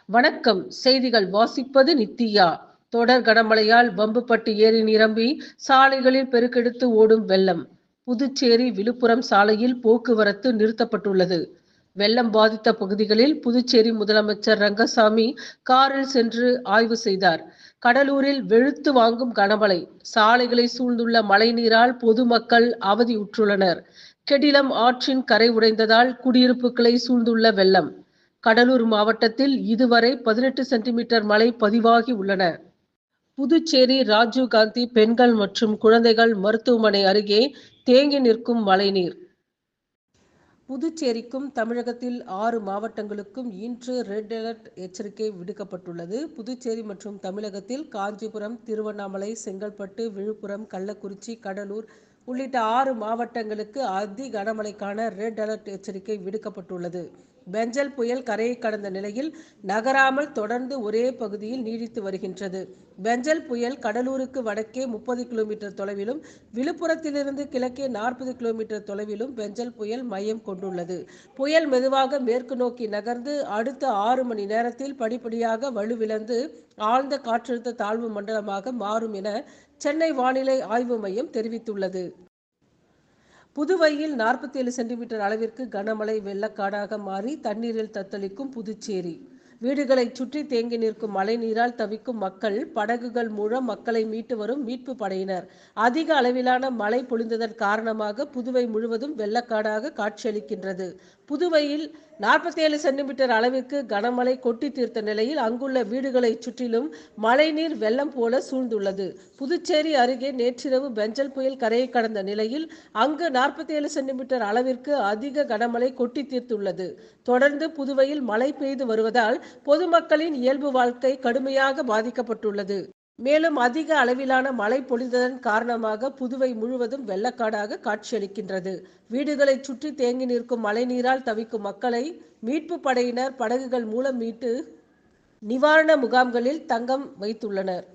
வணக்கம். செய்திகள் வாசிப்பது நித்யா. தொடர் கனமழையால் வம்புப்பட்டு ஏரி நிரம்பி சாலைகளில் பெருக்கெடுத்து ஓடும் வெள்ளம். புதுச்சேரி விழுப்புரம் சாலையில் போக்குவரத்து நிறுத்தப்பட்டுள்ளது. வெள்ளம் பாதித்த பகுதிகளில் புதுச்சேரி முதலமைச்சர் ரங்கசாமி காரில் சென்று ஆய்வு செய்தார். கடலூரில் வெளுத்து வாங்கும் கனமழை. சாலைகளை சூழ்ந்துள்ள மழைநீரால் பொதுமக்கள் அவதியுற்றுள்ளனர். கெடிலம் ஆற்றின் கரை உடைந்ததால் குடியிருப்புகளை சூழ்ந்துள்ள வெள்ளம். கடலூர் மாவட்டத்தில் இதுவரை 18 சென்டிமீட்டர் மழை பதிவாகி உள்ளன. புதுச்சேரி ராஜீவ்காந்தி பெண்கள் மற்றும் குழந்தைகள் மருத்துவமனை அருகே தேங்கி நிற்கும் மழைநீர். புதுச்சேரிக்கும் தமிழகத்தில் 6 மாவட்டங்களுக்கும் இன்று ரெட் அலர்ட் எச்சரிக்கை விடுக்கப்பட்டுள்ளது. புதுச்சேரி மற்றும் தமிழகத்தில் காஞ்சிபுரம், திருவண்ணாமலை, செங்கல்பட்டு, விழுப்புரம், கள்ளக்குறிச்சி, கடலூர் உள்ளிட்ட 6 மாவட்டங்களுக்கு அதி கனமழைக்கான ரெட் அலர்ட் எச்சரிக்கை விடுக்கப்பட்டுள்ளது. பெஞ்சல் புயல் கரையை கடந்த நிலையில் நகராமல் தொடர்ந்து ஒரே பகுதியில் நீடித்து வருகின்றது. பெஞ்சல் புயல் கடலூருக்கு வடக்கே 30 கிலோமீட்டர் தொலைவிலும், விழுப்புரத்திலிருந்து கிழக்கே 40 கிலோமீட்டர் தொலைவிலும் பெஞ்சல் புயல் மையம் கொண்டுள்ளது. புயல் மெதுவாக மேற்கு நோக்கி நகர்ந்து அடுத்த 6 மணி நேரத்தில் படிப்படியாக வலுவிழந்து ஆழ்ந்த காற்றழுத்த தாழ்வு மண்டலமாக மாறும் என சென்னை வானிலை ஆய்வு மையம் தெரிவித்துள்ளது. புதுவையில் 47 சென்டிமீட்டர் அளவிற்கு கனமழை வெள்ளக்காடாக மாறி தண்ணீரில் தத்தளிக்கும் புதுச்சேரி. வீடுகளை சுற்றி தேங்கி நிற்கும் மழைநீரால் தவிக்கும் மக்கள். படகுகள் மூலம் மக்களை மீட்டு வரும் மீட்பு படையினர். அதிக அளவிலான மழை பொழிந்ததன் காரணமாக புதுவை முழுவதும் வெள்ளக்காடாக காட்சியளிக்கின்றது. புதுவையில் 47 சென்டிமீட்டர் அளவிற்கு கனமழை கொட்டி தீர்த்த நிலையில் அங்குள்ள வீடுகளை சுற்றிலும் மழைநீர் வெள்ளம் போல சூழ்ந்துள்ளது. புதுச்சேரி அருகே நேற்றிரவு பெஞ்சல் புயல் கரையை கடந்த நிலையில் அங்கு 47 சென்டிமீட்டர் அளவிற்கு அதிக கனமழை கொட்டி தீர்த்துள்ளது. தொடர்ந்து புதுவையில் மழை பெய்து வருவதால் பொதுமக்களின் இயல்பு வாழ்க்கை கடுமையாக பாதிக்கப்பட்டுள்ளது. மேலும் அதிக அளவிலான மழை பொழிந்ததன் காரணமாக புதுவை முழுவதும் வெள்ளக்காடாக காட்சியளிக்கின்றது. வீடுகளை சுற்றி தேங்கி நிற்கும் மழைநீரால் தவிக்கும் மக்களை மீட்பு படையினர் படகுகள் மூலம் மீட்டு நிவாரண முகாம்களில் தங்கம் வைத்துள்ளனர்.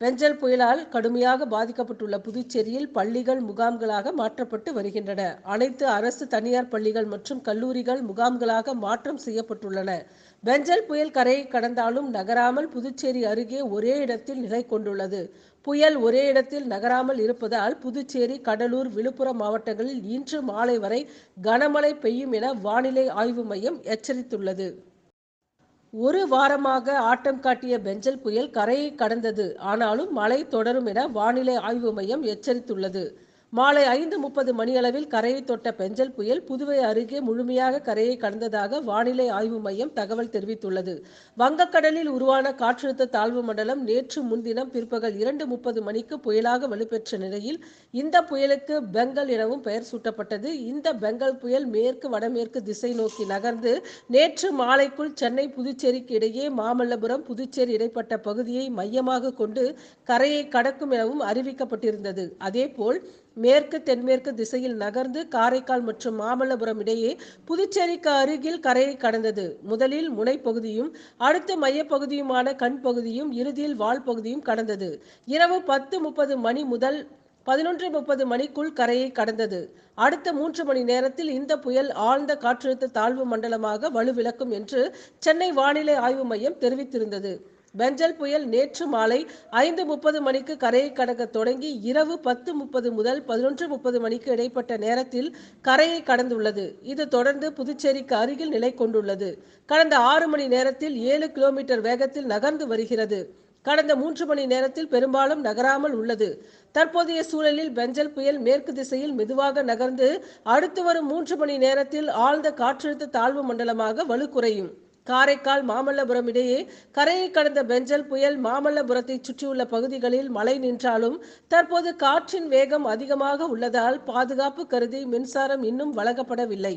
பெஞ்சல் புயலால் கடுமையாக பாதிக்கப்பட்டுள்ள புதுச்சேரியில் பள்ளிகள் முகாம்களாக மாற்றப்பட்டு வருகின்றன. அனைத்து அரசு, தனியார் பள்ளிகள் மற்றும் கல்லூரிகள் முகாம்களாக மாற்றம் செய்யப்பட்டுள்ளன. பெஞ்சல் புயல் கரையை கடந்தாலும் நகராமல் புதுச்சேரி அருகே ஒரே இடத்தில் நிலை கொண்டுள்ளது. புயல் ஒரே இடத்தில் நகராமல் இருப்பதால் புதுச்சேரி, கடலூர், விழுப்புரம் மாவட்டங்களில் இன்று மாலை வரை கனமழை பெய்யும் என வானிலை ஆய்வு மையம் எச்சரித்துள்ளது. ஒரு வாரமாக ஆட்டம் காட்டிய பெஞ்சல் புயல் கரையை கடந்தது. ஆனாலும் மழை தொடரும் என வானிலை ஆய்வு மையம் எச்சரித்துள்ளது. மாலை 5:30 மணியளவில் கரையை தொட்ட பெஞ்சல் புயல் புதுவை அருகே முழுமையாக கரையை கடந்ததாக வானிலை ஆய்வு மையம் தகவல் தெரிவித்துள்ளது. வங்கக்கடலில் உருவான காற்றழுத்த தாழ்வு மண்டலம் நேற்று முன்தினம் பிற்பகல் 2:30 மணிக்கு புயலாக வலுப்பெற்ற நிலையில் இந்த புயலுக்கு பெங்கல் எனவும் பெயர் சூட்டப்பட்டது. இந்த பெங்கல் புயல் மேற்கு வடமேற்கு திசை நோக்கி நகர்ந்து நேற்று மாலைக்குள் சென்னை, புதுச்சேரிக்கு இடையே மாமல்லபுரம், புதுச்சேரி இடைப்பட்ட பகுதியை மையமாக கொண்டு கரையை கடக்கும் எனவும் அறிவிக்கப்பட்டிருந்தது. அதேபோல் மேற்கு தென்மேற்கு திசையில் நகர்ந்து காரைக்கால் மற்றும் மாமல்லபுரம் இடையே புதுச்சேரிக்கு அருகில் கரையை கடந்தது. முதலில் முனைப்பகுதியும், அடுத்து மையப்பகுதியுமான கண் பகுதியும், இறுதியில் வால் பகுதியும் கடந்தது. இரவு 10:30 மணி முதல் 11:30 மணிக்குள் கரையை கடந்தது. அடுத்த 3 மணி நேரத்தில் இந்த புயல் ஆழ்ந்த காற்றழுத்த தாழ்வு மண்டலமாக வலுவிழக்கும் என்று சென்னை வானிலை ஆய்வு மையம் தெரிவித்திருந்தது. பெஞ்சல் புயல் நேற்று மாலை 5:30 மணிக்கு கரையை கடக்க தொடங்கி இரவு 10:30 முதல் 11:30 மணிக்கு இடைப்பட்ட நேரத்தில் கரையை கடந்துள்ளது. இது தொடர்ந்து புதுச்சேரிக்கு அருகில் நிலை கொண்டுள்ளது. கடந்த 6 மணி நேரத்தில் 7 கிலோமீட்டர் வேகத்தில் நகர்ந்து வருகிறது. கடந்த 3 மணி நேரத்தில் பெரும்பாலும் நகராமல் உள்ளது. தற்போதைய சூழலில் பெஞ்சல் புயல் மேற்கு திசையில் மெதுவாக நகர்ந்து அடுத்து வரும் 3 மணி நேரத்தில் ஆழ்ந்த காற்றழுத்த தாழ்வு மண்டலமாக வலுக்குறையும். காரைக்கால், மாமல்லபுரம் இடையே கரையை கடந்த பெஞ்சல் புயல் மாமல்லபுரத்தை சுற்றியுள்ள பகுதிகளில் மழை நின்றாலும் தற்போது காற்றின் வேகம் அதிகமாக உள்ளதால் பாதுகாப்பு கருதி மின்சாரம் இன்னும் வழங்கப்படவில்லை.